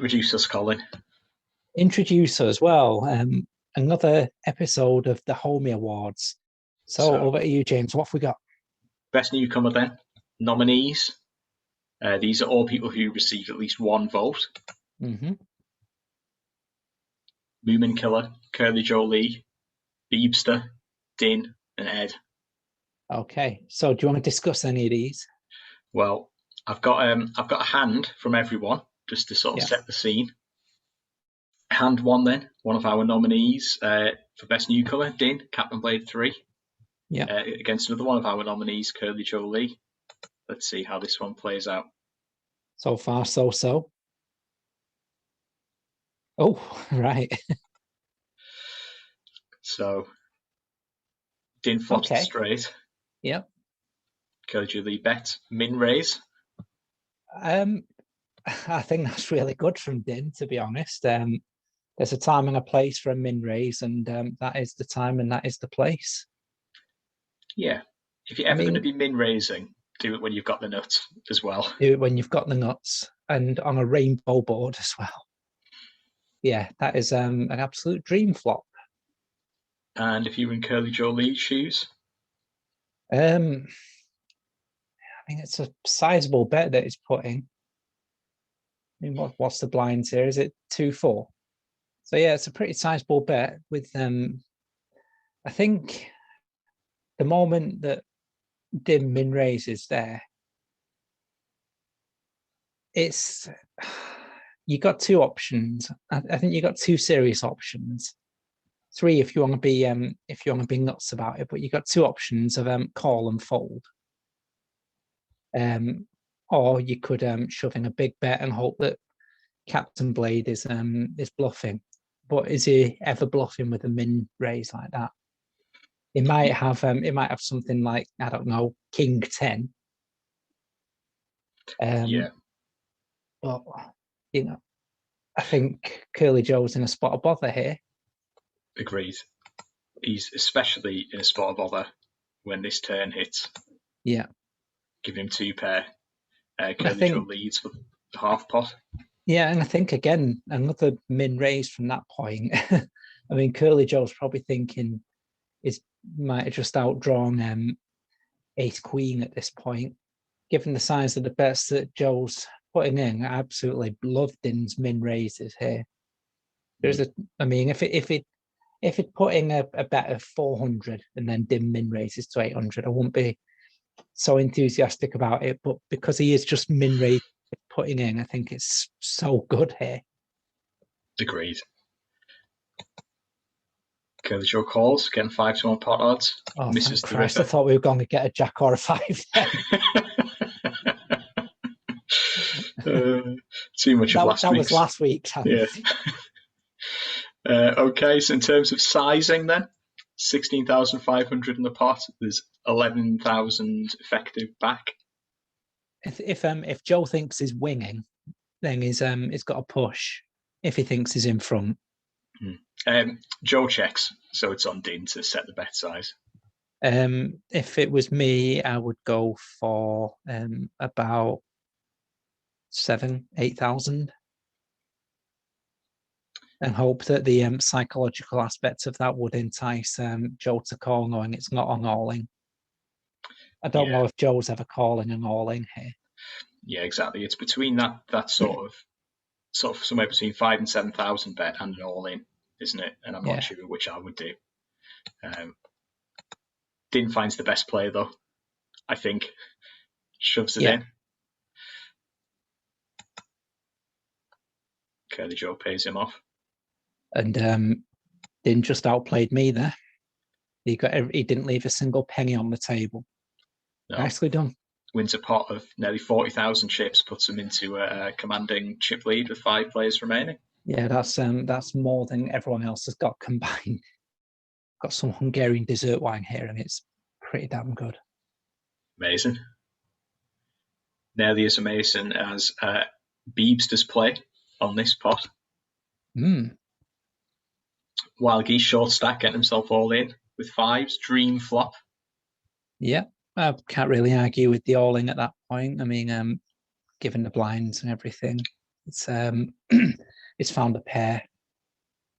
Introduce us, Colin. Introduce us. Well, another episode of the Homie Awards. So over to you, James. What have we got? Best newcomer then. Nominees. These are all people who received at least one vote. Mm-hmm. Moomin Killer, Curly Jolie, Beebster, Din, and Ed. Okay. So do you want to discuss any of these? Well, I've got a hand from everyone just to sort of set the scene. Hand one then, one of our nominees for best newcomer, Din, Captain Blade 3. Yeah. Against another one of our nominees, Curly Jolie. Let's see how this one plays out. So far, so. Oh, right. So, Din flops it straight. Yep. Curly Jolie bet min raise. I think that's really good from Din, to be honest. There's a time and a place for a min raise, and that is the time and that is the place. Yeah. If you're ever going to be min raising, do it when you've got the nuts as well. Do it when you've got the nuts and on a rainbow board as well. Yeah, that is an absolute dream flop. And if you were in Curly Jolie's shoes? I mean, it's a sizable bet that he's putting. I mean, what's the blinds here? Is it 2-4? So yeah, it's a pretty sizable bet with I think the moment that Dim min raises there, you got two options. I think you got two serious options. Three if you want to be nuts about it, but you got two options of call and fold. Or you could shove in a big bet and hope that Captain Blade is bluffing. But is he ever bluffing with a min raise like that? It might have something like, I don't know, King 10. Yeah. But I think Curly Joe's in a spot of bother here. Agreed. He's especially in a spot of bother when this turn hits. Yeah. Give him two pair. Curly Joe leads for the half pot. Yeah, and I think again another min raise from that point. I mean, Curly Joe's probably thinking might have just outdrawn Ace Queen at this point. Given the size of the bets that Joe's putting in, I absolutely love Din's min raises here. I mean, if it put in a bet of 400 and then Din min raises to 800, I wouldn't be so enthusiastic about it. But because he is just min raise putting in, I think it's so good here. Agreed. Curly Joe calls, getting 5-1 pot odds. Oh, misses thank Christ! I thought we were going to get a jack or a 5. Too much of last week. That was last week. Yeah. Okay, so in terms of sizing then, 16,500 in the pot. There's 11,000 effective back. If Joe thinks he's winging, then he's got a push. If he thinks he's in front, Joe checks, so it's on Din to set the bet size. If it was me, I would go for about 7,000-8,000. And hope that the psychological aspects of that would entice Joe to call, knowing it's not on all-in. I don't know if Joe's ever calling an all-in here. Yeah, exactly. It's between that sort of somewhere between 5,000 and 7,000 bet and an all-in, isn't it? And I'm not sure which I would do. Din finds the best play though. I think shoves it in. Curly Joe pays him off. And Din just outplayed me there. He didn't leave a single penny on the table. No. Nicely done. Wins a pot of nearly 40,000 chips, puts them into a commanding chip lead with 5 players remaining. Yeah, that's more than everyone else has got combined. Got some Hungarian dessert wine here, and it's pretty damn good. Amazing. Nearly as amazing as Beebster's play on this pot. Wild Geese short stack, getting himself all in with 5s, dream flop. Yeah, I can't really argue with the all in at that point. I mean, given the blinds and everything. It's it's found a pair.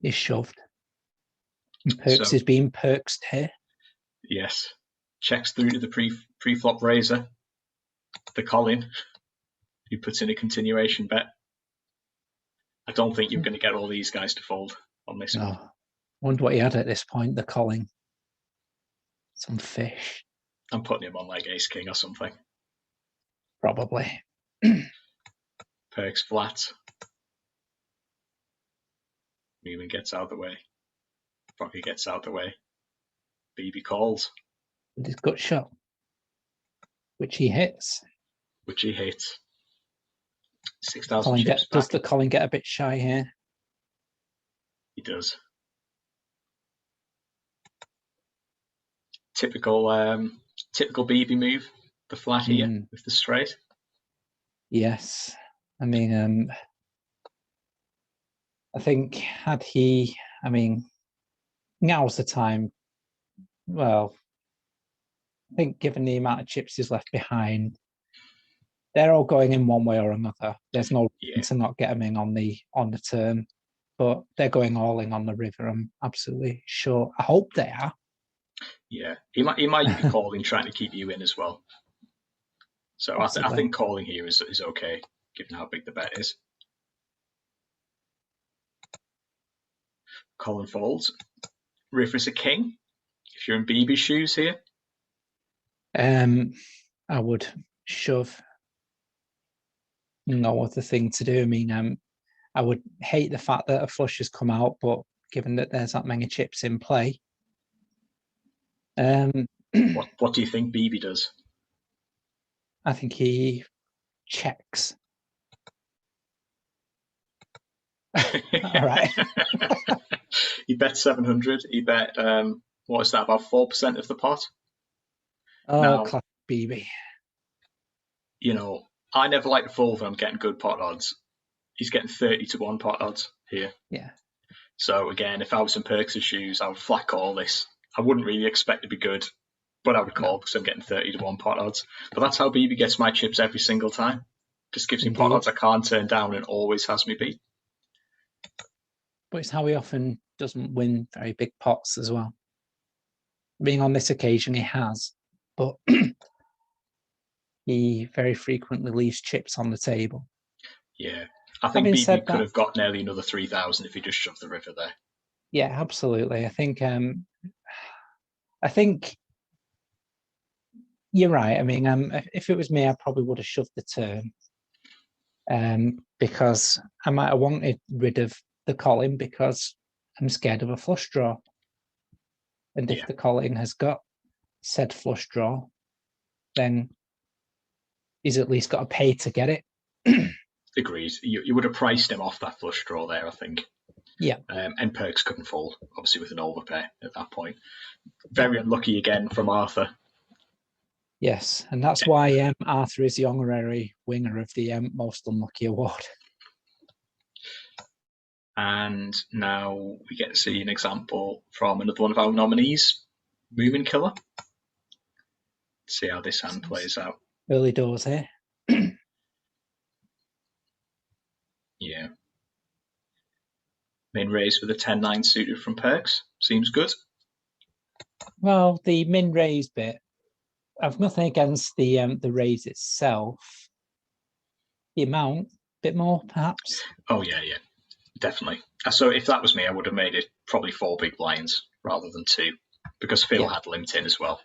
Is shoved. And Perks So is being perked here. yes, checks through to the pre-flop raiser. The Colin, who puts in a continuation bet. I don't think you're going to get all these guys to fold on this one. Wonder what he had at this point. The calling. Some fish. I'm putting him on like ace king or something. Probably. Perks flat. Newman gets out of the way. Rocky gets out of the way. BB calls. With his gut shot. Which he hits. Which he hits. 6,000 chips back. Does the Colin get a bit shy here? He does. Typical BB move. The flat here with the straight. Yes. I mean, I think now's the time. Well, I think given the amount of chips he's left behind, they're all going in one way or another. There's no reason to not get them in on the turn, but they're going all in on the river. I'm absolutely sure. I hope they are. Yeah, he might be calling, trying to keep you in as well. So I think calling here is okay, given how big the bet is. Colin folds. River's a king. If you're in BB shoes here, I would shove. No other thing to do. I mean, I would hate the fact that a flush has come out, but given that there's that many chips in play, what do you think BB does? I think he checks. All right. He bet 700. He bet what is that? About 4% of the pot. Oh, now, classic BB. You know, I never like to fold when I'm getting good pot odds. He's getting 30-1 pot odds here. Yeah. So again, if I was in Perks' shoes, I would flat call this. I wouldn't really expect to be good, but I would call because I'm getting 30-1 pot odds. But that's how BB gets my chips every single time. Just gives me pot odds I can't turn down and always has me beat. But it's how he often doesn't win very big pots as well. Being on this occasion, he has, but he very frequently leaves chips on the table. Yeah, I think BB could have got nearly another 3,000 if he just shoved the river there. Yeah, absolutely. I think you're right. I mean, if it was me, I probably would have shoved the turn, because I might have wanted rid of the Colin because I'm scared of a flush draw. And if the Colin has got said flush draw, then he's at least got to pay to get it. Agreed. You would have priced him off that flush draw there, I think. Yeah. And Perks couldn't fold, obviously, with an overpair at that point. Very unlucky again from Arthur. Yes, and that's why Arthur is the honorary winner of the Most Unlucky Award. And now we get to see an example from another one of our nominees, Moomin Killer. Let's see how this hand plays out. Early doors here. Yeah. Min raise with a 10-9 suited from Perks. Seems good. Well, the min raise bit, I've nothing against the raise itself. The amount, a bit more, perhaps. Oh, yeah, definitely. So if that was me, I would have made it probably 4 big blinds rather than 2, because Phil had limped in as well.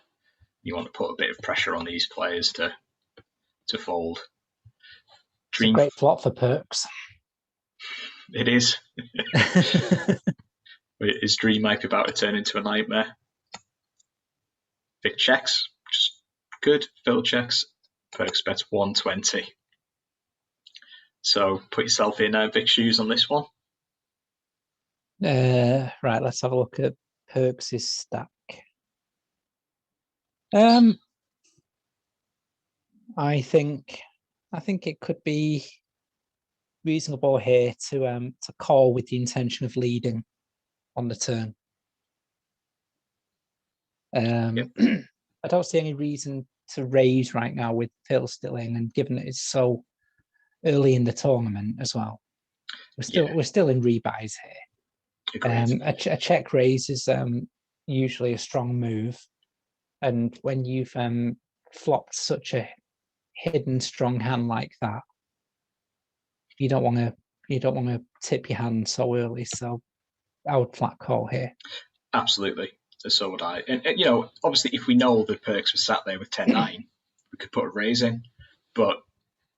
You want to put a bit of pressure on these players to fold. It's a great flop for Perks. It is. His dream might be about to turn into a nightmare. Vic checks, just good. Phil checks. Perks bets 120. So put yourself in Vic's shoes on this one. Right, let's have a look at Perks' stack. I think it could be reasonable here to call with the intention of leading on the turn. I don't see any reason to raise right now with Phil still in, and given that it's so early in the tournament as well. We're still in rebuys here. Agreed. A check raise is usually a strong move, and when you've flopped such a hidden strong hand like that, you don't want to tip your hand so early. So I would flat call here. Absolutely. So would I. And you know, obviously, if we know that Perks was sat there with 10-9, we could put a raise in. But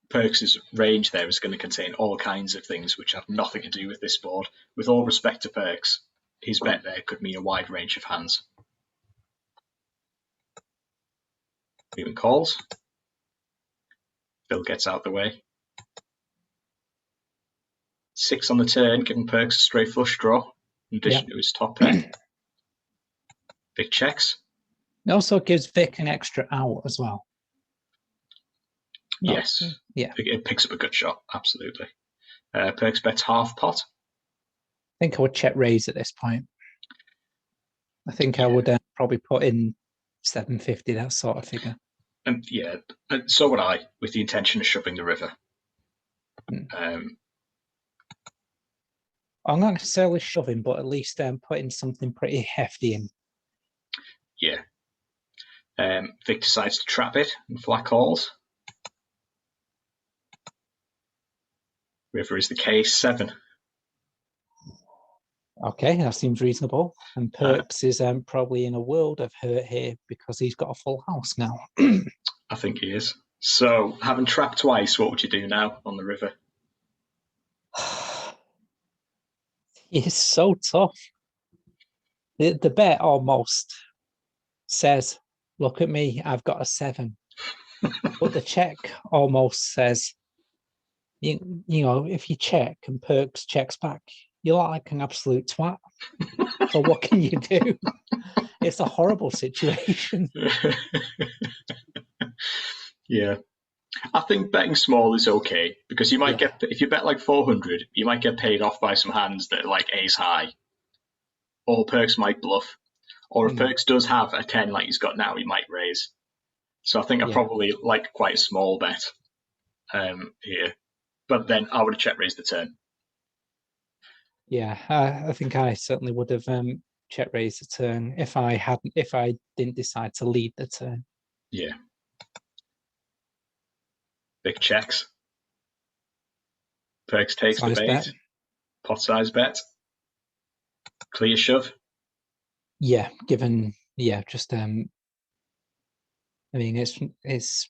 Perks' range there is going to contain all kinds of things which have nothing to do with this board. With all respect to Perks, his bet there could mean a wide range of hands. Even calls. Bill gets out the way. 6 on the turn, giving Perks a straight flush draw, in addition to his top pair. Vic checks. It also gives Vic an extra out as well. Yes. Yeah. It picks up a good shot, absolutely. Perks bets half pot. I think I would check raise at this point. I think I would probably put in 750, that sort of figure. Yeah, so would I, with the intention of shoving the river. I'm not necessarily shoving, but at least putting something pretty hefty in. Yeah. Vic decides to trap it and flat calls. River is the case, 7. Okay, that seems reasonable. And Perks is probably in a world of hurt here because he's got a full house now. I think he is. So, having trapped twice, what would you do now on the river? It's so tough. The bet almost says, look at me, I've got a 7. But the check almost says, you know, if you check and Perks checks back, you're like an absolute twat. So what can you do? It's a horrible situation. Yeah. I think betting small is okay because you might get, if you bet like 400, you might get paid off by some hands that are like ace high. Or Perks might bluff. Or if Perks does have a 10 like he's got now, he might raise. So I think I probably like quite a small bet here. But then I would have check raised the turn. Yeah, I think I certainly would have check raised the turn if I didn't decide to lead the turn. Yeah. Big checks. Perks takes the bait. Bet. Pot size bet. Clear shove. Yeah, given just I mean it's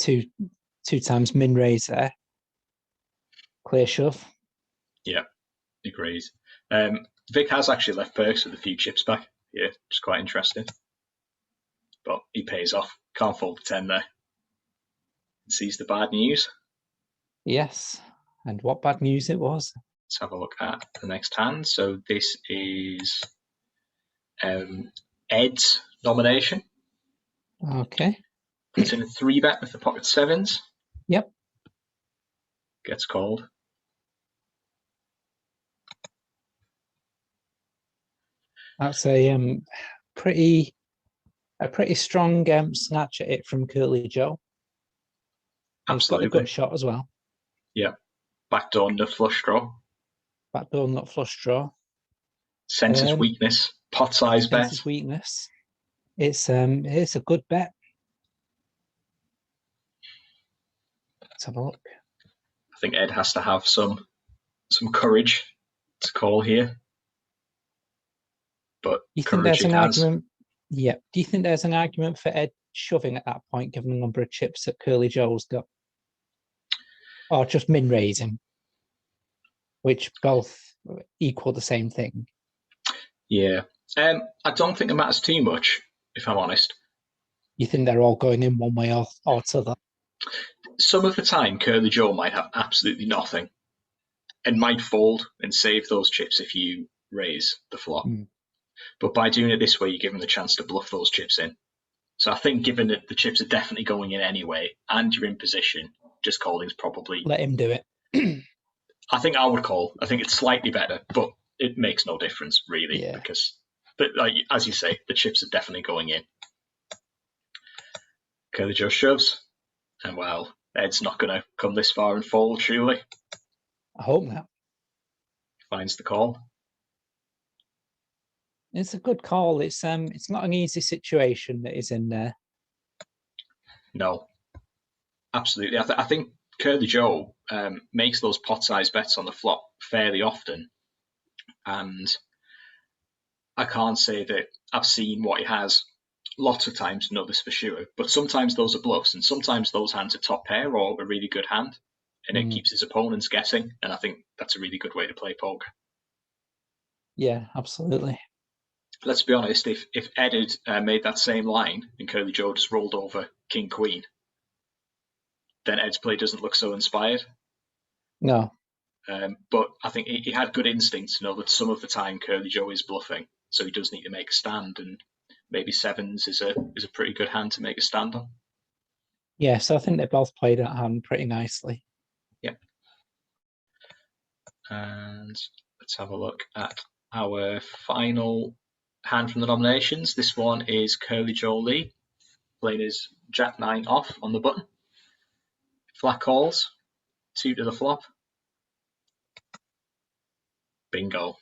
two times min raise there. Clear shove. Yeah, agrees. Vic has actually left Perks with a few chips back. Yeah, it's quite interesting. But he pays off. Can't fold the 10 there. Sees the bad news. Yes. And what bad news it was. Let's have a look at the next hand. So this is Ed's nomination. Okay. Puts in a 3-bet with the pocket 7s. Yep. Gets called. That's a pretty strong snatch at it from Curly Joe. He's got a good shot as well. Yeah. Backdoor nut flush draw. Backdoor nut flush draw. Senses weakness. Pot size bet. Senses weakness. It's a good bet. Let's have a look. I think Ed has to have some courage to call here. But you think there's an argument? Yeah. Do you think there's an argument for Ed shoving at that point, given the number of chips that Curly Joe's got? Or just min raising, which both equal the same thing? Yeah. I don't think it matters too much, if I'm honest. You think they're all going in one way or t'other? Some of the time, Curly Joe might have absolutely nothing and might fold and save those chips if you raise the flop. But by doing it this way, you give him the chance to bluff those chips in. So I think given that the chips are definitely going in anyway and you're in position, just calling's probably... Let him do it. I think I would call. I think it's slightly better, but it makes no difference, really, because, like, as you say, the chips are definitely going in. Curly Joe shoves, and well, Ed's not going to come this far and fold, surely. I hope not. Finds the call. It's a good call. It's not an easy situation that is in there. No, absolutely. I think Curly Joe makes those pot-sized bets on the flop fairly often, and I can't say that I've seen what he has lots of times, know this for sure, but sometimes those are bluffs, and sometimes those hands are top pair or a really good hand, and it keeps his opponents guessing, and I think that's a really good way to play poker. Yeah, absolutely. Let's be honest, if Ed had made that same line and Curly Joe just rolled over King Queen, then Ed's play doesn't look so inspired. No. But I think he had good instincts to know that some of the time Curly Joe is bluffing, so he does need to make a stand, and maybe sevens is a pretty good hand to make a stand on. Yeah, so I think they both played that hand pretty nicely. Yep. And let's have a look at our final hand from the nominations. This one is Curly Joe Lee, playing his Jack 9 off on the button. Flat calls, 2 to the flop. Bingo.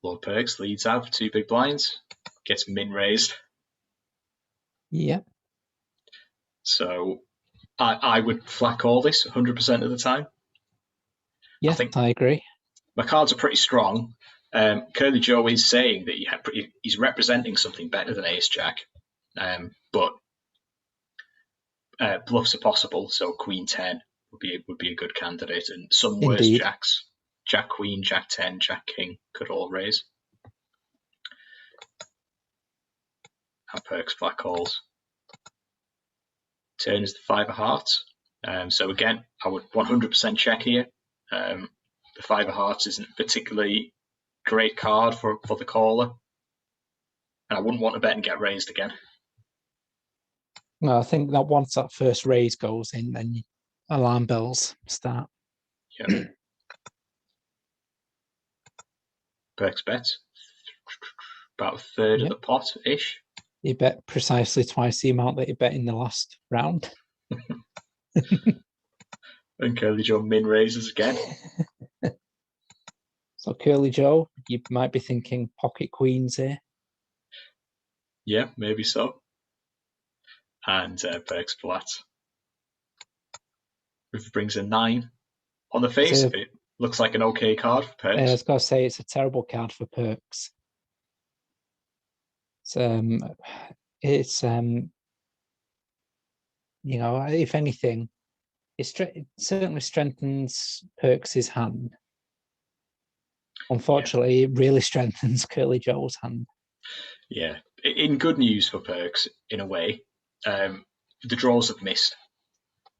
Lord Perks leads out 2 big blinds, gets min raised. Yeah. So I would flat call this 100% of the time. Yeah, I agree. My cards are pretty strong. Curly Joe is saying that he's representing something better than Ace Jack, but bluffs are possible. So Queen 10 would be a good candidate, and some worse jacks, Jack Queen, Jack 10, Jack King could all raise. And Perks flat calls. Turn is the 5 of hearts. So again, I would 100% check here. The 5 of hearts isn't a particularly great card for the caller, and I wouldn't want to bet and get raised again. No, I think that once that first raise goes in, then alarm bells start. Yeah. Perks bets about a third of the pot ish. You bet precisely twice the amount that you bet in the last round. And Curly Joe min raises again. So Curly Joe, you might be thinking pocket queens here. Yeah, maybe so. And Perks flat. River brings a 9. On the face of it, looks like an okay card for Perks. I was going to say it's a terrible card for Perks. It's you know, if anything, it certainly strengthens Perks's hand. Unfortunately, it really strengthens Curly Joe's hand. Yeah. In good news for Perks, in a way, the draws have missed.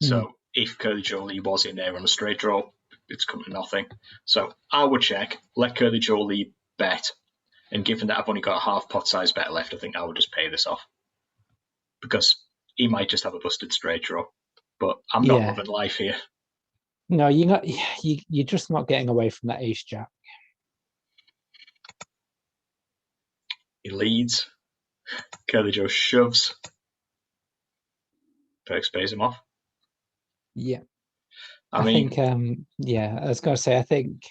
So if Curly Joe Lee was in there on a straight draw, it's come to nothing. So I would check, let Curly Joe Lee bet, and given that I've only got a half pot size bet left, I think I would just pay this off. Because he might just have a busted straight draw. But I'm not loving life here. No, you're just not getting away from that Ace Jack. He leads. Curly Joe shoves. Perks pays him off. Yeah. I mean, think, I was going to say, I think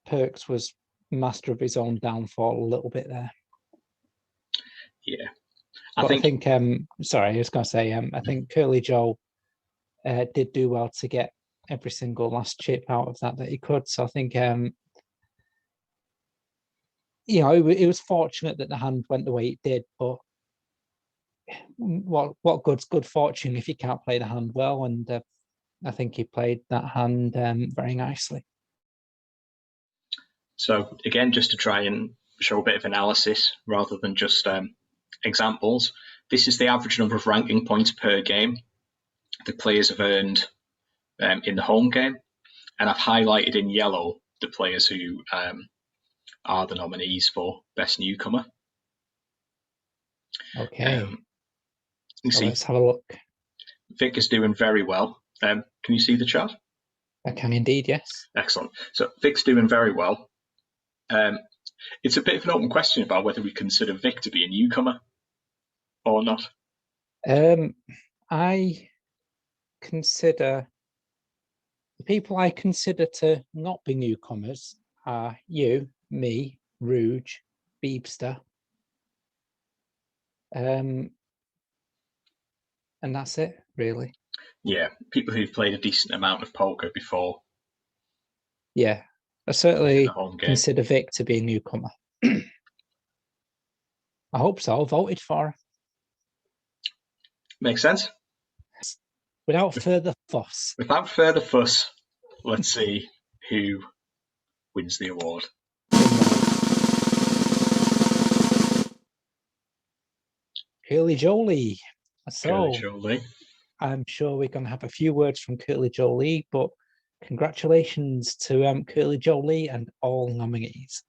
Perks was master of his own downfall a little bit there. Yeah. I think sorry, I was going to say, I think Curly Joe did do well to get every single last chip out of that he could. So I think, you know, it was fortunate that the hand went the way it did, but what good's good fortune if you can't play the hand well? And I think he played that hand very nicely. So again, just to try and show a bit of analysis rather than just examples, this is the average number of ranking points per game the players have earned in the home game, and I've highlighted in yellow the players who are the nominees for Best Newcomer. Okay. So let's have a look. Vic is doing very well. Can you see the chart? I can indeed, yes. Excellent. So Vic's doing very well. It's a bit of an open question about whether we consider Vic to be a newcomer. or not? I consider the people I consider to not be newcomers are you, me, Rouge, Beebster, and that's it, really. Yeah, people who've played a decent amount of poker before. Yeah, I in certainly the home game. consider Vic to be a newcomer. I hope so. I voted for her. Makes sense. Without further fuss. Without further fuss, let's see who wins the award. Curly Jolie. So, Curly Jolie. I'm sure we're going to have a few words from Curly Jolie, but congratulations to Curly Jolie and all nominees.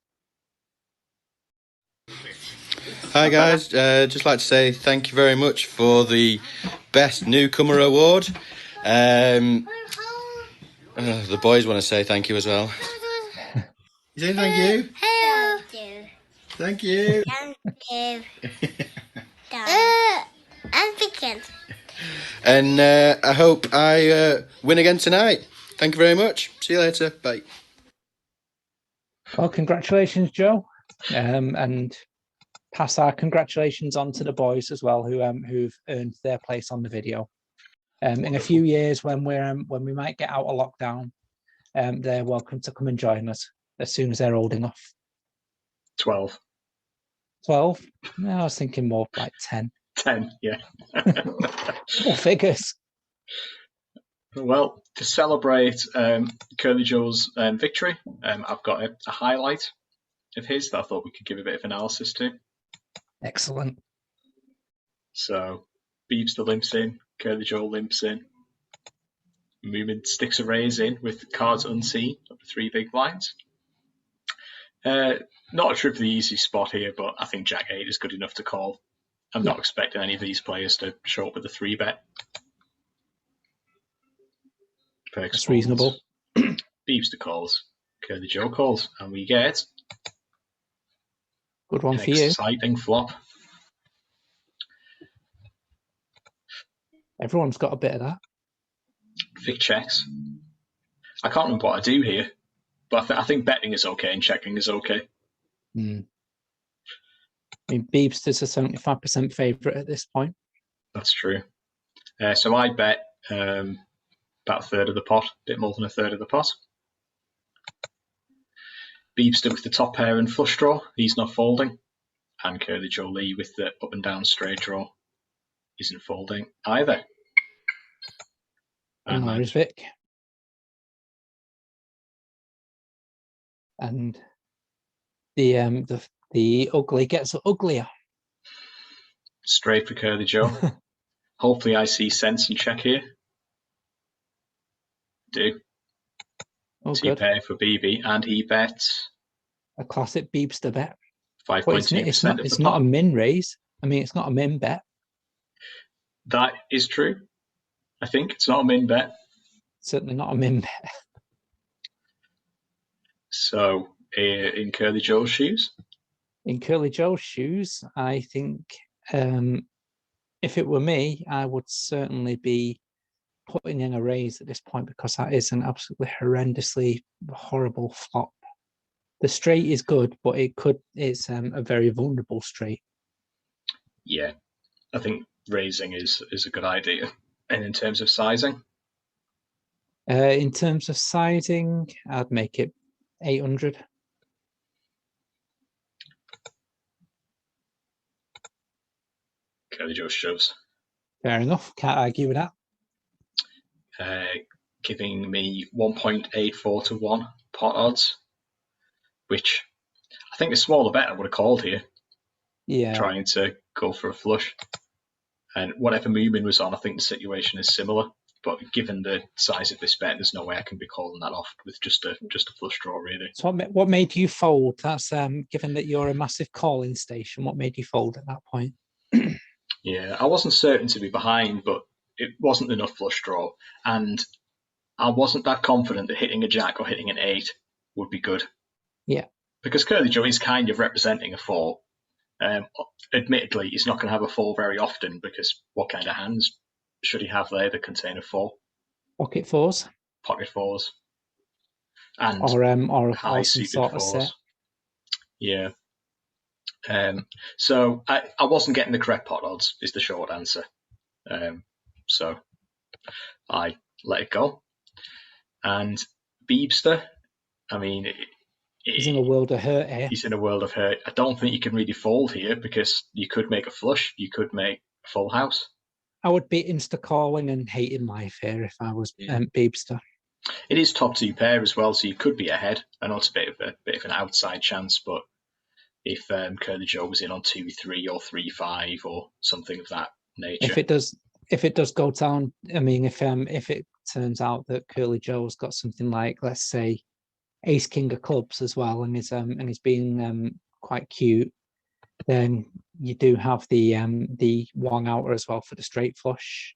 Hi guys, just like to say thank you very much for the Best Newcomer Award. The boys want to say thank you as well. You say thank you? Thank you. Thank you. And I hope I win again tonight. Thank you very much. See you later. Bye. Well, congratulations, Joe, and pass our congratulations on to the boys as well, who've earned their place on the video. In a few years, when we might get out of lockdown, they're welcome to come and join us as soon as they're old enough. 12. 12? No, I was thinking more like 10. 10, yeah. More figures. Well, to celebrate Curly Joe's victory, I've got a highlight of his that I thought we could give a bit of analysis to. Excellent. So, Beebster limps in, Curly Joe limps in. Moomin sticks a raise in with cards unseen of the 3 big blinds. Not a trip to the easy spot here, but I think Jack 8 is good enough to call. I'm not expecting any of these players to show up with a 3-bet. That's reasonable. Beebster calls, Curly Joe calls, and we get good one an for you. Exciting flop. Everyone's got a bit of that. Vic checks. I can't remember what I do here, but I think betting is okay and checking is okay. I mean, Beebster's a 75% favourite at this point. That's true. So I bet about a third of the pot, a bit more than a third of the pot. Beebster with the top pair and flush draw, he's not folding. And Curly Jolie with the up and down straight draw isn't folding either. And nor is Vic. And the ugly gets uglier. Straight for Curly Joe. Hopefully I see sense and check here. Do. Oh, 2 good. pair for BB, and he bets a classic Beebster bet. 5.2% It's not a min raise. I mean, it's not a min bet. That is true. I think it's not a min bet. Certainly not a min bet. So, in Curly Joe's shoes? In Curly Joe's shoes, I think if it were me, I would certainly be putting in a raise at this point, because that is an absolutely horrendously horrible flop. The straight is good, but it's a very vulnerable straight. Yeah, I think raising is a good idea. And in terms of sizing? In terms of sizing, I'd make it 800. Curly Joe shoves. Fair enough. Can't argue with that. Giving me 1.84 to 1 pot odds, which I think a smaller bet I would have called here. Yeah. Trying to go for a flush. And whatever Moomin was on, I think the situation is similar. But given the size of this bet, there's no way I can be calling that off with just a flush draw, really. So what made you fold? That's given that you're a massive calling station, what made you fold at that point? Yeah, I wasn't certain to be behind, but it wasn't enough flush draw. And I wasn't that confident that hitting a jack or hitting an 8 would be good. Yeah. Because Curly Joe is kind of representing a 4. Admittedly, he's not going to have a 4 very often, because what kind of hands should he have there that contain a 4? Pocket fours. Pocket 4s. And or high some suited sort of 4s. set. Yeah. So I wasn't getting the correct pot odds, is the short answer. So I let it go. And Beebster, I mean, he's in a world of hurt here. He's in a world of hurt. I don't think you can really fold here, because you could make a flush, you could make a full house. I would be insta-calling and hating life here if I was Beebster. It is top 2 pair as well, so you could be ahead. I know it's a bit of an outside chance, but if Curly Joe was in on 2-3 or 3-5 or something of that nature. If it does go down, I mean, if it turns out that Curly Joe's got something like, let's say, Ace King of Clubs as well, and he's being quite cute, then you do have the one outer as well for the straight flush.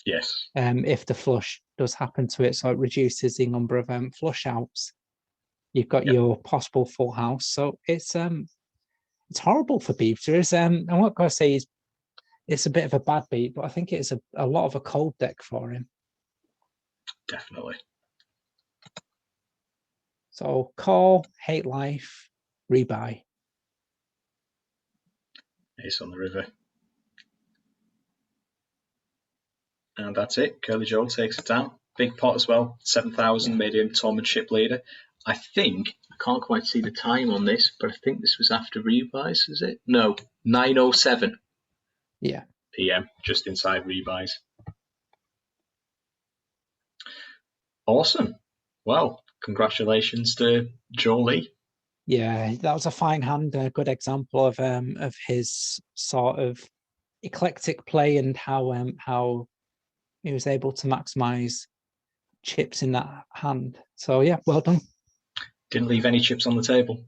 Yes. If the flush does happen to it, so it reduces the number of flush outs. You've got your possible full house. So it's horrible for Beebster. I'm not going to say it's a bit of a bad beat, but I think it's a lot of a cold deck for him. Definitely. So call, hate life, rebuy. Ace on the river. And that's it. Curly Joe takes it down. Big pot as well. 7,000 made him tournament chip leader. I think, I can't quite see the time on this, but I think this was after rebuys, is it? No, 9:07 PM, just inside rebuys. Awesome. Well, congratulations to Jolie. Yeah, that was a fine hand, a good example of his sort of eclectic play and how he was able to maximize chips in that hand. So yeah, well done. Didn't leave any chips on the table.